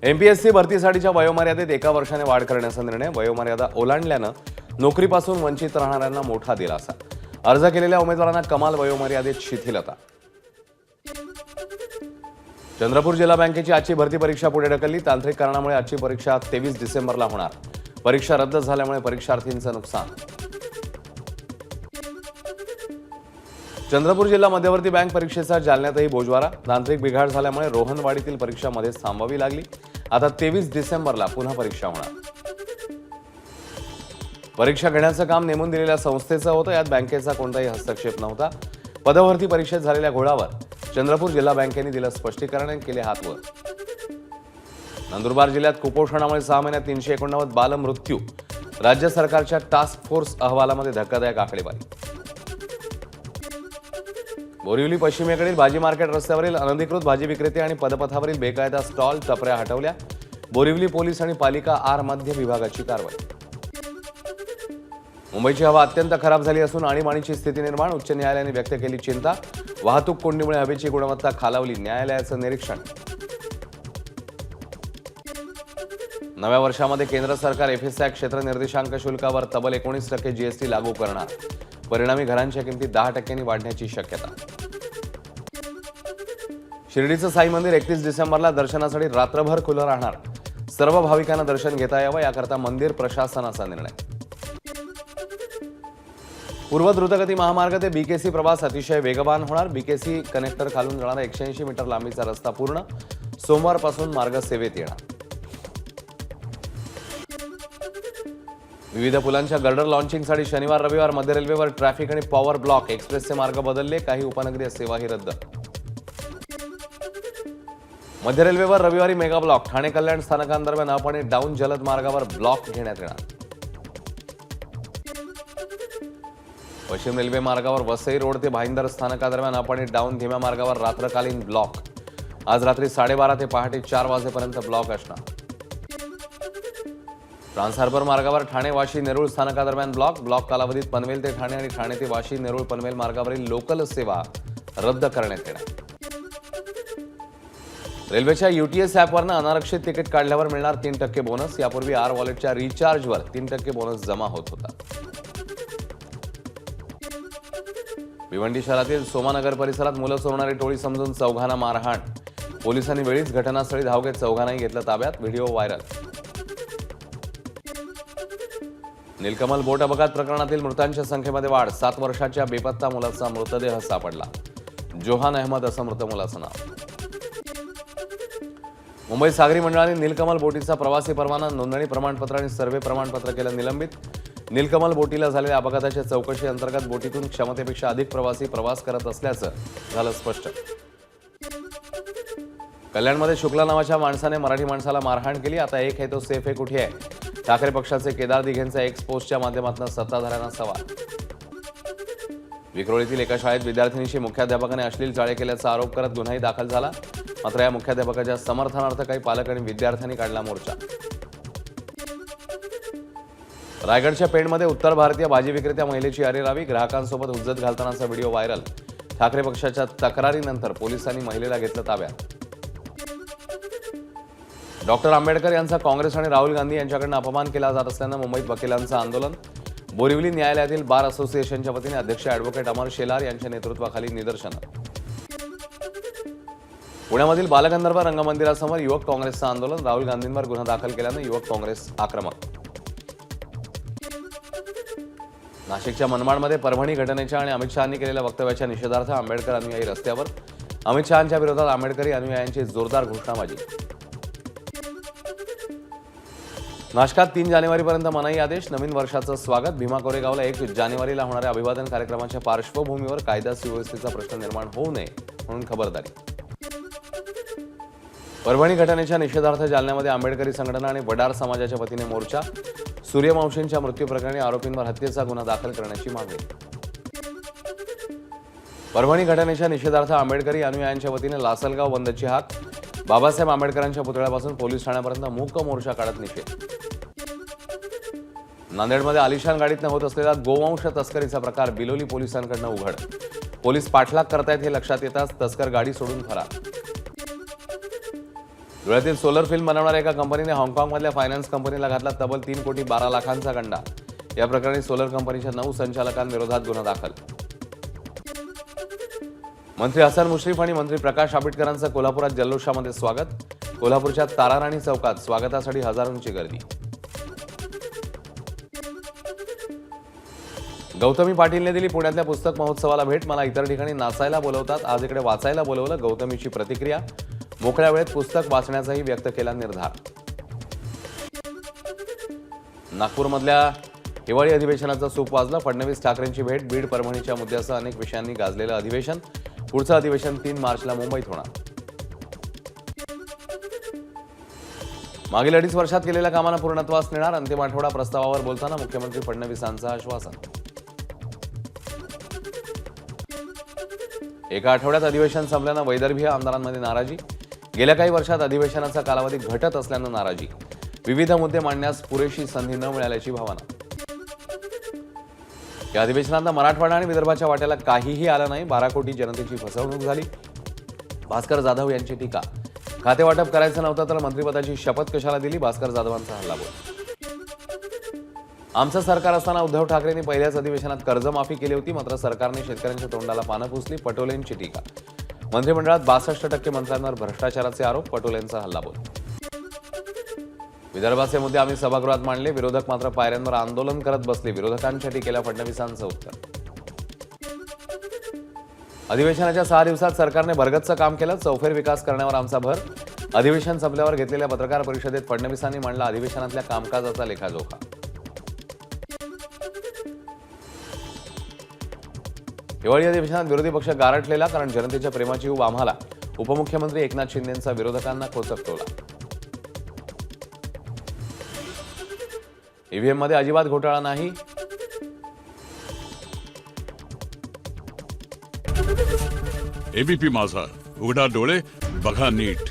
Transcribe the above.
MPSC भरतीसाठीच्या वयोमर्यादेत 1 वर्षाने वाढ करण्याचा निर्णय. वयोमर्यादा ओलांडल्यानं नोकरीपासून वंचित राहणाऱ्यांना मोठा दिलासा. अर्ज केलेल्या उमेदवारांना कमाल वयोमर्यादेत शिथिलता. चंद्रपूर जिल्हा बँकेची आजची भरती परीक्षा पुढे ढकलली. तांत्रिक कारणामुळे आजची परीक्षा 23 डिसेंबरला होणार. परीक्षा रद्द झाल्यामुळे परीक्षार्थींचं नुकसान. चंद्रपूर जिल्हा मध्यवर्ती बँक परीक्षेचा जालन्यातही बोजवारा. तांत्रिक बिघाड झाल्यामुळे रोहनवाडीतील परीक्षा मध्येच थांबवावी लागली. आता 23 डिसेंबरला पुन्हा परीक्षा होणार. परीक्षा घेण्याचं काम नेमून दिलेल्या संस्थेचं होतं. यात बँकेचा कोणताही हस्तक्षेप नव्हता. पदभरती परीक्षेत झालेल्या घोळावर चंद्रपूर जिल्हा बँकेने दिलं स्पष्टीकरण आणि केले हात वर. नंदुरबार जिल्ह्यात कुपोषणामुळे 6 महिन्यात 389 बालमृत्यू. राज्य सरकारच्या टास्क फोर्स अहवालामध्ये धक्कादायक आकडेवारी. बोरिवली पश्चिमेकडील भाजी मार्केट रस्त्यावरील अनधिकृत भाजी विक्रेते आणि पदपथावरील बेकायदा स्टॉल टपऱ्या हटवल्या. बोरिवली पोलीस आणि पालिका आर मध्य विभागाची कारवाई. मुंबईची हवा अत्यंत खराब झाली असून आणीबाणीची स्थिती निर्माण. उच्च न्यायालयाने व्यक्त केली चिंता. वाहतूक कोंडीमुळे हवेची गुणवत्ता खालावली. न्यायालयाचं निरीक्षण. नव्या वर्षामध्ये केंद्र सरकार एफएसआय क्षेत्र निर्देशांक शुल्कावर तब्बल 19% जीएसटी लागू करणार. परिणामी घरांच्या किमती 10% वाढण्याची शक्यता. शिर्डीचं साई मंदिर 31 डिसेंबरला दर्शनासाठी रात्रभर खुलं राहणार. सर्व भाविकांना दर्शन घेता यावं याकरता मंदिर प्रशासनाचा निर्णय. पूर्व द्रुतगती महामार्ग ते बीकेसी प्रवास अतिशय वेगवान होणार. बीकेसी कनेक्टर खालून जाणारा 180 मीटर लांबीचा रस्ता पूर्ण. सोमवारपासून मार्ग सेवेत येणार. विविध पुलांच्या गर्डर लॉन्चिंगसाठी शनिवार रविवार मध्य रेल्वेवर ट्रॅफिक आणि पॉवर ब्लॉक. एक्सप्रेसचे मार्ग बदलले. काही उपनगरीय सेवाही रद्द. मध्य रेल्वेवर रविवारी मेगा ब्लॉक. ठाणे कल्याण स्थानकांदरम्यान अप आणि डाऊन जलद मार्गावर ब्लॉक घेण्यात येणार. पश्चिम रेल्वे मार्गावर वसई रोड ते भाईंदर स्थानकादरम्यान अप आणि डाऊन धीम्या मार्गावर रात्रकालीन ब्लॉक. आज रात्री 12:30 ते पहाटे 4 वाजेपर्यंत ब्लॉक असणार. ट्रान्स हार्बर मार्गावर ठाणे वाशी नेरुळ स्थानकादरम्यान ब्लॉक कालावधीत पनवेल ते ठाणे आणि ठाणे ते वाशी नेरुळ पनवेल मार्गावरील लोकल सेवा रद्द करण्यात येणार. रेल्वेच्या यूटीएस ॲपवरनं अनारक्षित तिकीट काढल्यावर मिळणार 3% बोनस. यापूर्वी आर वॉलेटच्या रिचार्जवर 3% बोनस जमा होत होता. भिवंडी शहरातील सोमानगर परिसरात मुलं चोरणारी टोळी समजून चौघांना मारहाण. पोलिसांनी वेळीच घटनास्थळी धाव घेत चौघांनाही घेतलं ताब्यात. Video viral. नीलकमल बोट अपघात प्रकरणातील मृतांच्या संख्येमध्ये वाढ. 7 वर्षाच्या बेपत्ता मुलाचा मृतदेह सापडला. जोहान अहमद असं मृत मुलाचं नाव. मुंबई सागरी मंडळाने नीलकमल बोटीचा प्रवासी परवाना, नोंदणी प्रमाणपत्र आणि सर्व्हे प्रमाणपत्र केलं निलंबित. नीलकमल बोटीला झालेल्या अपघाताच्या चौकशी अंतर्गत बोटीतून क्षमतेपेक्षा अधिक प्रवासी प्रवास करत असल्याचं झालं स्पष्ट. कल्याणमध्ये शुक्ला नावाच्या माणसाने मराठी माणसाला मारहाण केली. आता एक आहे तो सेफ आहे कुठे आहे. ठाकरे पक्षाचे केदार दिघेंचा एक्स पोस्टच्या माध्यमातून सत्ताधाऱ्यांना सवाल. विक्रोळीतील एका शाळेत विद्यार्थिनीशी मुख्याध्यापकाने अश्लील चाळे केल्याचा आरोप करत गुन्हाही दाखल झाला. मात्र या मुख्याध्यापकाच्या समर्थनार्थ काही पालक आणि विद्यार्थ्यांनी काढला मोर्चा. रायगडच्या पेणमध्ये उत्तर भारतीय भाजी विक्रेत्या महिलेची अरेरावी. ग्राहकांसोबत हुज्जत घालतानाचा व्हिडिओ व्हायरल. ठाकरे पक्षाच्या तक्रारीनंतर पोलिसांनी महिलेला घेतलं ताब्यात. डॉक्टर आंबेडकर यांचा काँग्रेस आणि राहुल गांधी यांच्याकडून अपमान केला जात असल्यानं मुंबईत वकिलांचं आंदोलन. बोरिवली न्यायालयातील बार असोसिएशनच्या वतीने अध्यक्ष ॲडव्होकेट अमर शेलार यांच्या नेतृत्वाखाली निदर्शनं. पुण्यामधील बालगंधर्व रंगमंदिरासमोर युवक काँग्रेसचं आंदोलन. राहुल गांधींवर गुन्हा दाखल केल्यानं युवक काँग्रेस आक्रमक. नाशिकच्या मनमाडमध्ये परभणी घटनेच्या आणि अमित शहांनी केलेल्या वक्तव्याच्या निषेधार्थ आंबेडकर अनुयायी रस्त्यावर. अमित शहांच्या विरोधात आंबेडकरी अनुयायांची जोरदार घोषणाबाजी. नाशकात 3 जानेवारीपर्यंत मनाई आदेश. नवीन वर्षाचं स्वागत. भीमा कोरेगावला 1 जानेवारीला होणाऱ्या अभिवादन कार्यक्रमाच्या पार्श्वभूमीवर कायदा सुव्यवस्थेचा प्रश्न निर्माण होऊ नये म्हणून खबरदारी. परभणी घटनेच्या निषेधार्थ जालन्यामध्ये आंबेडकरी संघटना आणि वडार समाजाच्या वतीने मोर्चा. सूर्यवंशींच्या मृत्यूप्रकरणी आरोपींवर हत्येचा गुन्हा दाखल करण्याची मागणी. परभणी घटनेच्या निषेधार्थ आंबेडकरी अनुयायांच्या वतीने लासलगाव बंदची हाक. बाबासाहेब आंबेडकरांच्या पुतळ्यापासून पोलीस ठाण्यापर्यंत मूक मोर्चा काढत निषेध. नांदेडमध्ये आलिशान गाडीतनं होत असलेला गोवंश तस्करीचा प्रकार बिलोली पोलिसांकडून उघड. पोलीस पाठलाग करतायत हे लक्षात येताच तस्कर गाडी सोडून फरार. धुळ्यातील सोलर फिल्म बनवणाऱ्या एका कंपनीने हाँगकाँगमधल्या फायनान्स कंपनीला घातला तब्बल 3,12,00,000चा गंडा. या प्रकरणी सोलर कंपनीच्या 9 संचालकांविरोधात गुन्हा दाखल. मंत्री हसन मुश्रीफ आणि मंत्री प्रकाश आंबेडकरांचं कोल्हापुरात जल्लोषामध्ये स्वागत. कोल्हापूरच्या ताराराणी चौकात स्वागतासाठी हजारोंची गर्दी. गौतमी पाटीलने दिली पुण्यातल्या पुस्तक महोत्सवाला भेट. मला इतर ठिकाणी नाचायला बोलवतात, आज इकडे वाचायला बोलवलं. गौतमीची प्रतिक्रिया. मोकळ्या वेळेत पुस्तक वाचण्याचाही व्यक्त केला निर्धार. नागपूरमधल्या हिवाळी अधिवेशनाचं सूप वाजलं. फडणवीस ठाकरेंची भेट. बीड परभणीच्या मुद्द्यासह अनेक विषयांनी गाजलेलं अधिवेशन. पुढचं अधिवेशन 3 मार्चला मुंबईत होणार. मागील 2.5 वर्षात केलेल्या कामांना पूर्णत्वास नेणार. अंतिम आठवडा प्रस्तावावर बोलताना मुख्यमंत्री फडणवीसांचं आश्वासन. एका आठवड्यात अधिवेशन संपल्यानं वैदर्भीय आमदारांमध्ये नाराजी. गेल्या काही वर्षात अधिवेशनाचा कालावधी घटत असल्यानं नाराजी. विविध मुद्दे मांडण्यास पुरेशी संधी न मिळाल्याची भावना. या अधिवेशनात मराठवाडा आणि विदर्भाच्या वाट्याला काहीही आलं नाही. 12 कोटी जनतेची फसवणूक झाली. भास्कर जाधव यांची टीका. खाते वाटप करायचं नव्हतं तर मंत्रिपदाची शपथ कशाला दिली. भास्कर जाधवांचा हल्लाबोल. आमचं सरकार असताना उद्धव ठाकरेंनी पहिल्याच अधिवेशनात कर्जमाफी केली होती, मात्र सरकारने शेतकऱ्यांच्या तोंडाला पानं पुसली. पटोलेंची टीका. मंत्रिमंडळात 62% मंत्र्यांवर भ्रष्टाचाराचे आरोप. पटोलेंचा हल्लाबोल. विदर्भाचे मुद्दे आम्ही सभागृहात मांडले. विरोधक मात्र पायऱ्यांवर आंदोलन करत बसले. विरोधकांच्या टीकेला फडणवीसांचं उत्तर. अधिवेशनाच्या 6 दिवसात सरकारने भरगच्च काम केलं. चौफेर विकास करण्यावर आमचा भर. अधिवेशन संपल्यावर घेतलेल्या पत्रकार परिषदेत फडणवीसांनी मांडला अधिवेशनातल्या कामकाजाचा लेखाजोखा. हिवाळी अधिवेशनात विरोधी पक्ष गारठलेला, कारण जनतेच्या प्रेमाची ऊब आम्हाला. उपमुख्यमंत्री एकनाथ शिंदेंचा विरोधकांना खोचक टोला. ईव्हीएम मध्ये अजिबात घोटाळा नाही. एबीपी माझा, उघडा डोळे बघा नीट.